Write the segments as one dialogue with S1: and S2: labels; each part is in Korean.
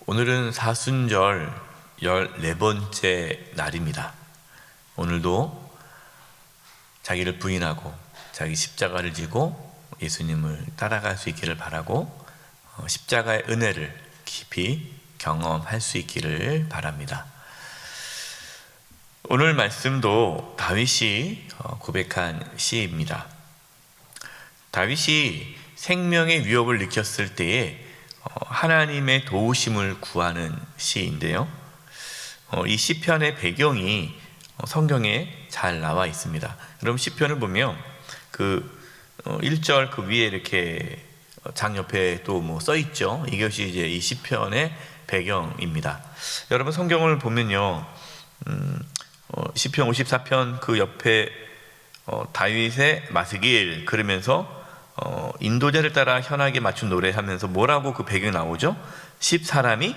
S1: 오늘은 사순절 14번째 날입니다. 오늘도 자기를 부인하고 자기 십자가를 지고 예수님을 따라갈 수 있기를 바라고 십자가의 은혜를 깊이 경험할 수 있기를 바랍니다. 오늘 말씀도 다윗이 고백한 시입니다. 다윗이 생명의 위협을 느꼈을 때에 하나님의 도우심을 구하는 시인데요. 이 시편의 배경이 성경에 잘 나와 있습니다. 그럼 시편을 보면 그 1절 그 위에 이렇게 장 옆에 또 뭐 써 있죠. 이것이 이제 이 시편의 배경입니다. 여러분 성경을 보면요, 시편 54편 그 옆에 다윗의 마스길 그러면서 인도자를 따라 현악에 맞춘 노래하면서 뭐라고 그 배경이 나오죠? 10사람이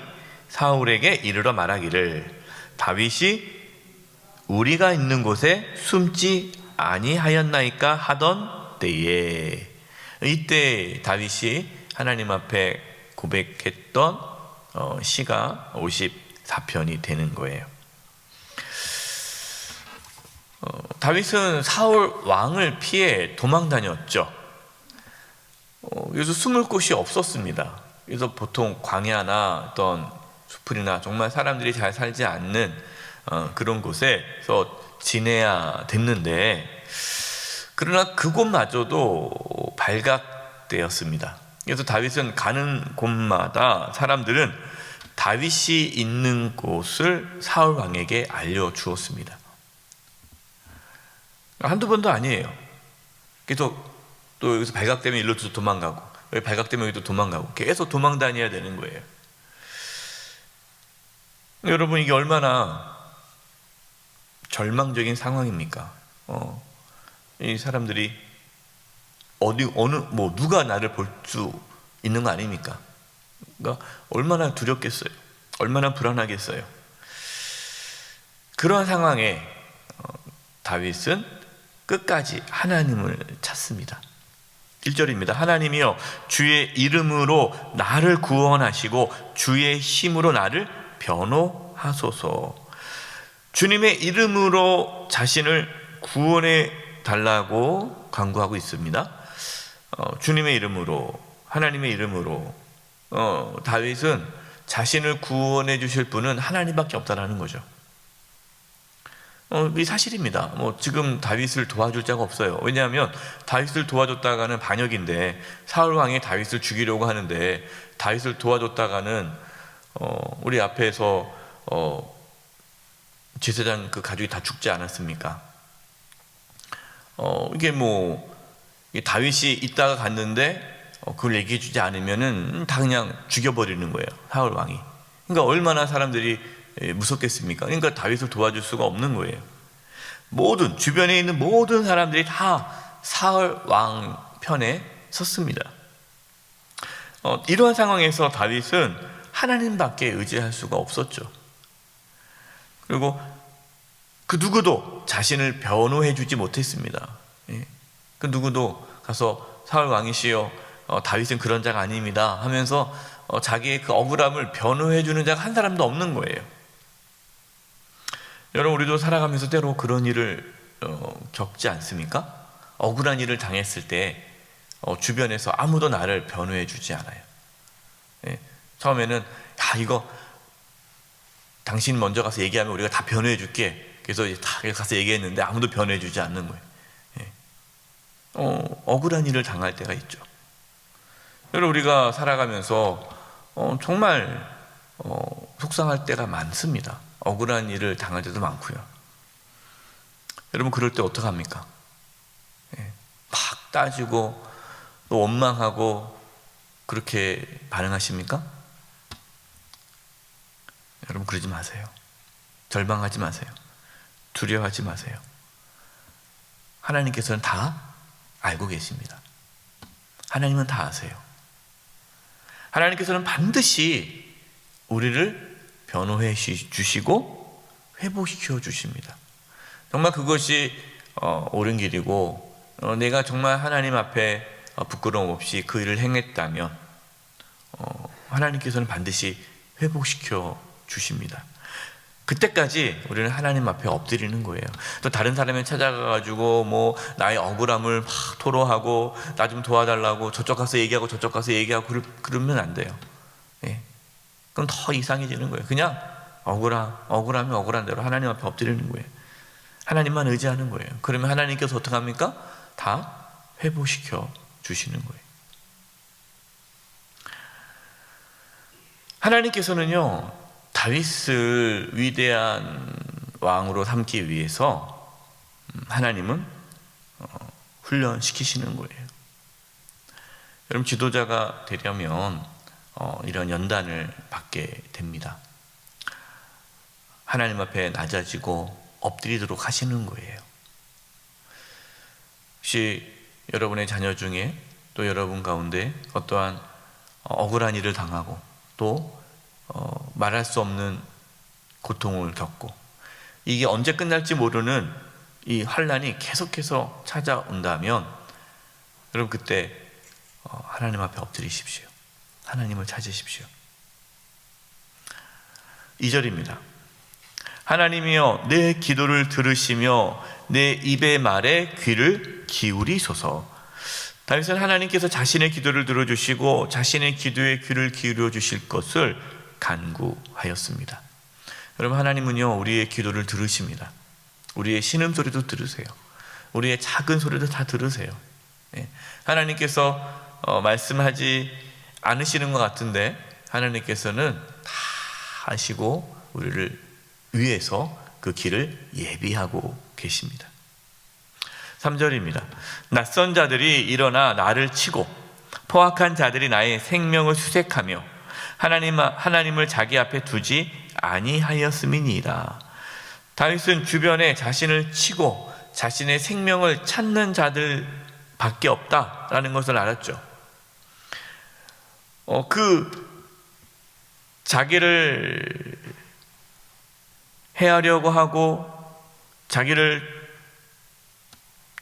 S1: 사울에게 이르러 말하기를 다윗이 우리가 있는 곳에 숨지 아니하였나이까 하던 때에, 이때 다윗이 하나님 앞에 고백했던 시가 54편이 되는 거예요. 다윗은 사울 왕을 피해 도망 다녔죠. 그래서 숨을 곳이 없었습니다. 그래서 보통 광야나 어떤 수풀이나 정말 사람들이 잘 살지 않는 그런 곳에서 지내야 됐는데, 그러나 그곳마저도 발각되었습니다. 그래서 다윗은 가는 곳마다 사람들은 다윗이 있는 곳을 사울 왕에게 알려주었습니다. 한두 번도 아니에요. 그래서 또 여기서 발각되면 일로 도망가고, 여기 발각되면 여기도 도망가고, 계속 도망 다녀야 되는 거예요. 여러분, 이게 얼마나 절망적인 상황입니까? 이 사람들이 누가 나를 볼 수 있는 거 아닙니까? 그러니까 얼마나 두렵겠어요. 얼마나 불안하겠어요. 그런 상황에 다윗은 끝까지 하나님을 찾습니다. 1절입니다. 하나님이여 주의 이름으로 나를 구원하시고 주의 힘으로 나를 변호하소서. 주님의 이름으로 자신을 구원해 달라고 간구하고 있습니다. 주님의 이름으로, 하나님의 이름으로. 다윗은 자신을 구원해 주실 분은 하나님밖에 없다라는 거죠. 이 사실입니다. 지금 다윗을 도와줄 자가 없어요. 왜냐하면 다윗을 도와줬다가는 반역인데, 사울 왕이 다윗을 죽이려고 하는데 다윗을 도와줬다가는 우리 앞에서 제사장 그 가족이 다 죽지 않았습니까? 이게 다윗이 있다가 갔는데 그걸 얘기해 주지 않으면은 다 그냥 죽여버리는 거예요, 사울 왕이. 그러니까 얼마나 사람들이 무섭겠습니까? 그러니까 다윗을 도와줄 수가 없는 거예요. 주변에 있는 모든 사람들이 다 사울 왕 편에 섰습니다. 이러한 상황에서 다윗은 하나님밖에 의지할 수가 없었죠. 그리고 그 누구도 자신을 변호해 주지 못했습니다. 그 누구도 가서 사울 왕이시여 다윗은 그런 자가 아닙니다 하면서 자기의 그 억울함을 변호해 주는 자가 한 사람도 없는 거예요. 여러분, 우리도 살아가면서 때로 그런 일을 겪지 않습니까? 억울한 일을 당했을 때 주변에서 아무도 나를 변호해 주지 않아요. 처음에는 이거 당신 먼저 가서 얘기하면 우리가 다 변호해 줄게. 그래서 다 가서 얘기했는데 아무도 변호해 주지 않는 거예요. 억울한 일을 당할 때가 있죠. 여러분, 우리가 살아가면서 정말 속상할 때가 많습니다. 억울한 일을 당할 때도 많고요. 여러분, 그럴 때 어떡합니까? 막 따지고 또 원망하고 그렇게 반응하십니까? 여러분, 그러지 마세요. 절망하지 마세요. 두려워하지 마세요. 하나님께서는 다 알고 계십니다. 하나님은 다 아세요. 하나님께서는 반드시 우리를 변호해 주시고 회복시켜 주십니다. 정말 그것이 옳은 길이고, 내가 정말 하나님 앞에 부끄러움 없이 그 일을 행했다면 하나님께서는 반드시 회복시켜 주십니다. 그때까지 우리는 하나님 앞에 엎드리는 거예요. 또 다른 사람을 찾아가가지고 뭐 나의 억울함을 막 토로하고 나 좀 도와달라고 저쪽 가서 얘기하고 저쪽 가서 얘기하고 그러면 안 돼요. 예. 그럼 더 이상해지는 거예요. 그냥 억울하면 억울한 대로 하나님 앞에 엎드리는 거예요. 하나님만 의지하는 거예요. 그러면 하나님께서 어떻게 합니까? 다 회복시켜 주시는 거예요. 하나님께서는요, 다윗을 위대한 왕으로 삼기 위해서 하나님은 훈련시키시는 거예요. 여러분, 지도자가 되려면 이런 연단을 받게 됩니다. 하나님 앞에 낮아지고 엎드리도록 하시는 거예요. 혹시 여러분의 자녀 중에 또 여러분 가운데 어떠한 억울한 일을 당하고 또 말할 수 없는 고통을 겪고 이게 언제 끝날지 모르는 이 환난이 계속해서 찾아온다면 여러분 그때 하나님 앞에 엎드리십시오. 하나님을 찾으십시오. 2절입니다. 하나님이여 내 기도를 들으시며 내 입의 말에 귀를 기울이소서. 다윗은 하나님께서 자신의 기도를 들어주시고 자신의 기도에 귀를 기울여 주실 것을 간구하였습니다. 여러분, 하나님은요 우리의 기도를 들으십니다. 우리의 신음소리도 들으세요. 우리의 작은 소리도 다 들으세요. 하나님께서 말씀하지 않으시는 것 같은데 하나님께서는 다 아시고 우리를 위해서 그 길을 예비하고 계십니다. 3절입니다. 낯선 자들이 일어나 나를 치고 포악한 자들이 나의 생명을 수색하며 하나님을 자기 앞에 두지 아니하였음이니이다. 다윗은 주변에 자신을 치고 자신의 생명을 찾는 자들밖에 없다라는 것을 알았죠. 자기를 해하려고 하고 자기를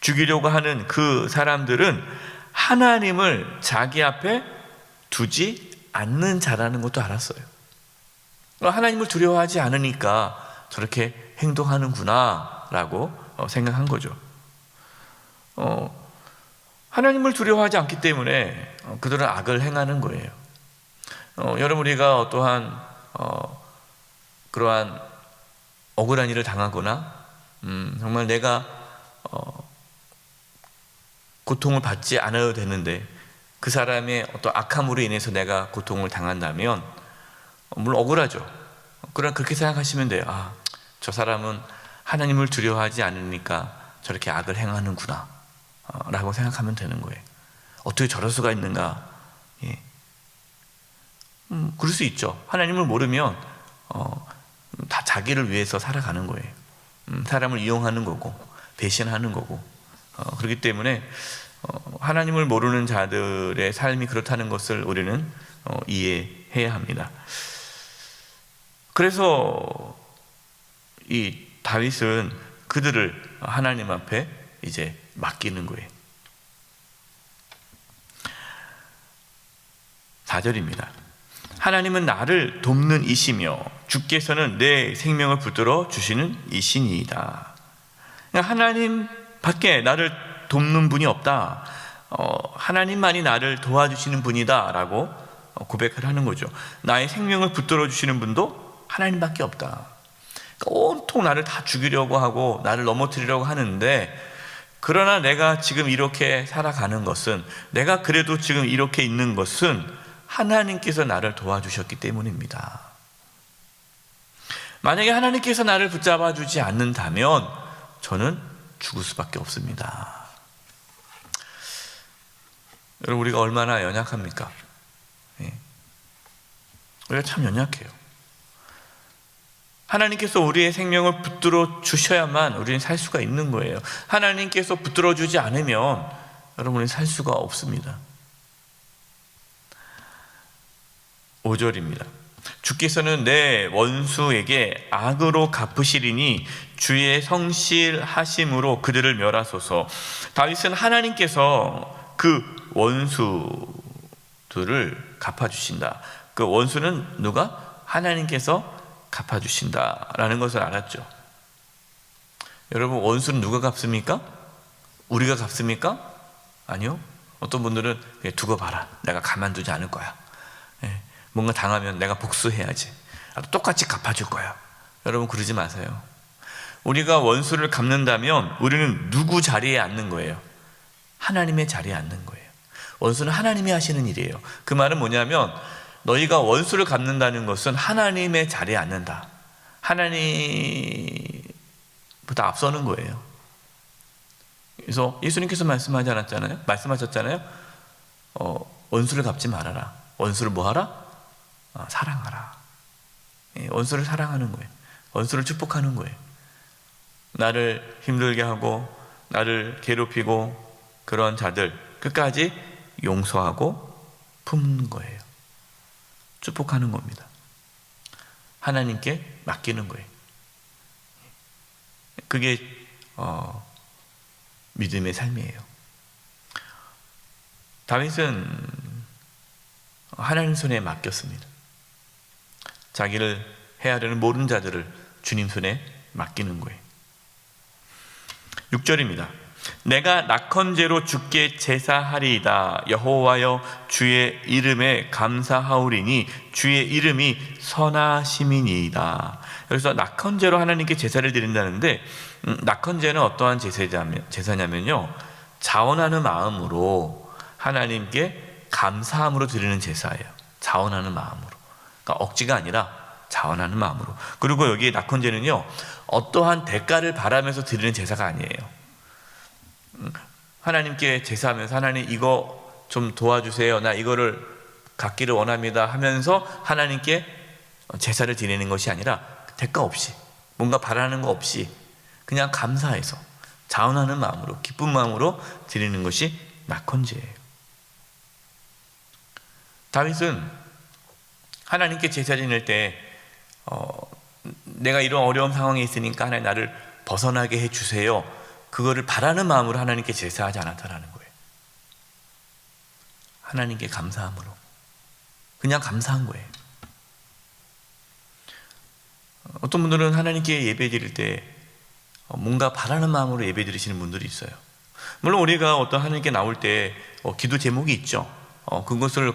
S1: 죽이려고 하는 그 사람들은 하나님을 자기 앞에 두지 않는 자라는 것도 알았어요. 하나님을 두려워하지 않으니까 저렇게 행동하는구나 라고 생각한 거죠. 하나님을 두려워하지 않기 때문에 그들은 악을 행하는 거예요. 여러분, 우리가 어떠한 그러한 억울한 일을 당하거나 정말 내가 고통을 받지 않아도 되는데 그 사람의 어떤 악함으로 인해서 내가 고통을 당한다면 물론 억울하죠. 그러나 그렇게 생각하시면 돼요. 저 사람은 하나님을 두려워하지 않으니까 저렇게 악을 행하는구나 라고 생각하면 되는 거예요. 어떻게 저럴 수가 있는가. 그럴 수 있죠. 하나님을 모르면 다 자기를 위해서 살아가는 거예요. 사람을 이용하는 거고 배신하는 거고 그렇기 때문에 하나님을 모르는 자들의 삶이 그렇다는 것을 우리는 이해해야 합니다. 그래서 이 다윗은 그들을 하나님 앞에 이제 맡기는 거예요. 4절입니다. 하나님은 나를 돕는 이시며 주께서는 내 생명을 붙들어 주시는 이시니이다. 하나님 밖에 나를 돕는 분이 없다. 하나님만이 나를 도와주시는 분이다 라고 고백을 하는 거죠. 나의 생명을 붙들어 주시는 분도 하나님밖에 없다. 온통 나를 다 죽이려고 하고 나를 넘어뜨리려고 하는데 그러나 내가 지금 이렇게 살아가는 것은, 내가 그래도 지금 이렇게 있는 것은 하나님께서 나를 도와주셨기 때문입니다. 만약에 하나님께서 나를 붙잡아 주지 않는다면 저는 죽을 수밖에 없습니다. 여러분, 우리가 얼마나 연약합니까? 우리가 참 연약해요. 하나님께서 우리의 생명을 붙들어 주셔야만 우리는 살 수가 있는 거예요. 하나님께서 붙들어 주지 않으면 여러분이 살 수가 없습니다. 5절입니다. 주께서는 내 원수에게 악으로 갚으시리니 주의 성실하심으로 그들을 멸하소서. 다윗은 하나님께서 그 원수들을 갚아주신다. 그 원수는 누가? 하나님께서 갚아주신다라는 것을 알았죠. 여러분, 원수는 누가 갚습니까? 우리가 갚습니까? 아니요. 어떤 분들은 두고 봐라, 내가 가만두지 않을 거야, 뭔가 당하면 내가 복수해야지, 똑같이 갚아줄 거야. 여러분, 그러지 마세요. 우리가 원수를 갚는다면 우리는 누구 자리에 앉는 거예요? 하나님의 자리에 앉는 거예요. 원수는 하나님이 하시는 일이에요. 그 말은 뭐냐면, 너희가 원수를 갚는다는 것은 하나님의 자리에 앉는다, 하나님보다 앞서는 거예요. 그래서 예수님께서 말씀하셨잖아요. 원수를 갚지 말아라. 원수를 뭐하라? 사랑하라. 원수를 사랑하는 거예요. 원수를 축복하는 거예요. 나를 힘들게 하고 나를 괴롭히고 그런 자들 끝까지 용서하고 품는 거예요. 축복하는 겁니다. 하나님께 맡기는 거예요. 그게 믿음의 삶이에요. 다윗은 하나님 손에 맡겼습니다. 자기를 헤아리는 모든 자들을 주님 손에 맡기는 거예요. 6절입니다. 내가 낙헌제로 주께 제사하리이다. 여호와여, 주의 이름에 감사하오리니 주의 이름이 선하심이니이다. 그래서 낙헌제로 하나님께 제사를 드린다는데, 낙헌제는 어떠한 제사냐면요, 자원하는 마음으로 하나님께 감사함으로 드리는 제사예요. 자원하는 마음으로. 그러니까 억지가 아니라 자원하는 마음으로. 그리고 여기 낙헌제는요, 어떠한 대가를 바라면서 드리는 제사가 아니에요. 하나님께 제사하면서, 하나님 이거 좀 도와주세요, 나 이거를 갖기를 원합니다 하면서 하나님께 제사를 드리는 것이 아니라, 대가 없이, 뭔가 바라는 거 없이 그냥 감사해서 자원하는 마음으로, 기쁜 마음으로 드리는 것이 낙헌제예요. 다윗은 하나님께 제사 지낼 때 내가 이런 어려운 상황에 있으니까 하나님 나를 벗어나게 해주세요, 그거를 바라는 마음으로 하나님께 제사하지 않았다라는 거예요. 하나님께 감사함으로, 그냥 감사한 거예요. 어떤 분들은 하나님께 예배 드릴 때 뭔가 바라는 마음으로 예배 드리시는 분들이 있어요. 물론 우리가 어떤 하나님께 나올 때 기도 제목이 있죠. 그것을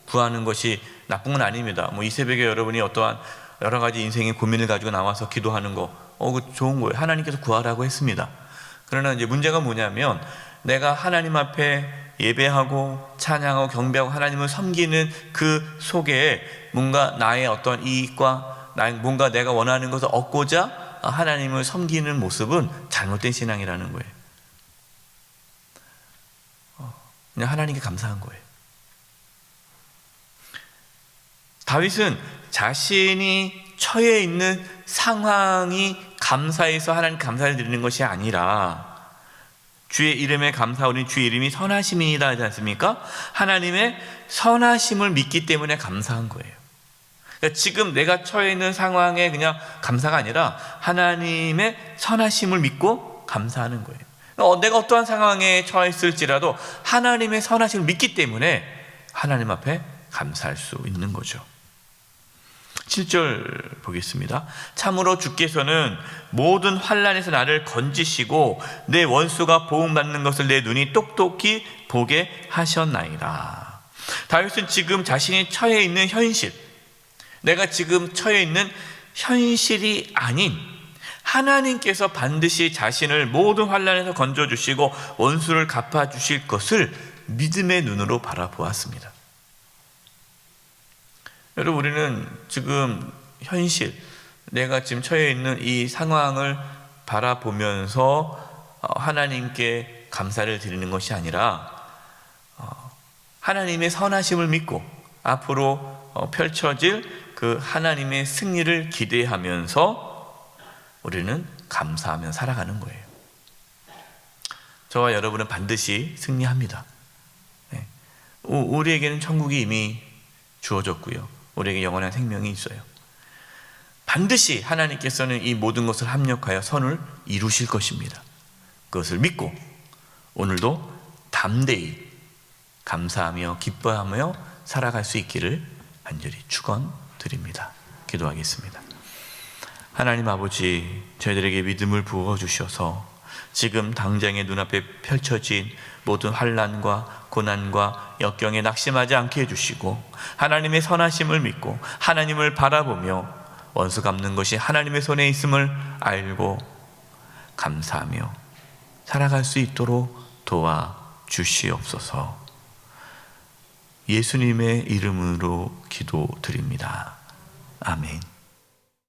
S1: 구하는 것이 나쁜 건 아닙니다. 이 새벽에 여러분이 어떠한 여러 가지 인생의 고민을 가지고 나와서 기도하는 거, 그거 좋은 거예요. 하나님께서 구하라고 했습니다. 그러나 이제 문제가 뭐냐면, 내가 하나님 앞에 예배하고 찬양하고 경배하고 하나님을 섬기는 그 속에 뭔가 나의 어떤 이익과 뭔가 내가 원하는 것을 얻고자 하나님을 섬기는 모습은 잘못된 신앙이라는 거예요. 그냥 하나님께 감사한 거예요. 다윗은 자신이 처해 있는 상황이 감사해서 하나님 감사를 드리는 것이 아니라, 주의 이름에 감사하오니 주의 이름이 선하심이니이다 하지 않습니까? 하나님의 선하심을 믿기 때문에 감사한 거예요. 그러니까 지금 내가 처해 있는 상황에 그냥 감사가 아니라 하나님의 선하심을 믿고 감사하는 거예요. 내가 어떠한 상황에 처했을지라도 하나님의 선하심을 믿기 때문에 하나님 앞에 감사할 수 있는 거죠. 7절 보겠습니다. 참으로 주께서는 모든 환난에서 나를 건지시고 내 원수가 보응받는 것을 내 눈이 똑똑히 보게 하셨나이다. 다윗은 지금 자신이 처해 있는 현실, 내가 지금 처해 있는 현실이 아닌 하나님께서 반드시 자신을 모든 환난에서 건져주시고 원수를 갚아주실 것을 믿음의 눈으로 바라보았습니다. 여러분, 우리는 지금 현실, 내가 지금 처해 있는 이 상황을 바라보면서 하나님께 감사를 드리는 것이 아니라 하나님의 선하심을 믿고 앞으로 펼쳐질 그 하나님의 승리를 기대하면서 우리는 감사하며 살아가는 거예요. 저와 여러분은 반드시 승리합니다. 우리에게는 천국이 이미 주어졌고요, 우리에게 영원한 생명이 있어요. 반드시 하나님께서는 이 모든 것을 합력하여 선을 이루실 것입니다. 그것을 믿고 오늘도 담대히 감사하며 기뻐하며 살아갈 수 있기를 간절히 축원드립니다. 기도드립니다. 기도하겠습니다. 하나님 아버지, 저희들에게 믿음을 부어주셔서 지금 당장의 눈앞에 펼쳐진 모든 환난과 고난과 역경에 낙심하지 않게 해주시고, 하나님의 선하심을 믿고 하나님을 바라보며 원수 갚는 것이 하나님의 손에 있음을 알고 감사하며 살아갈 수 있도록 도와주시옵소서. 예수님의 이름으로 기도드립니다. 아멘.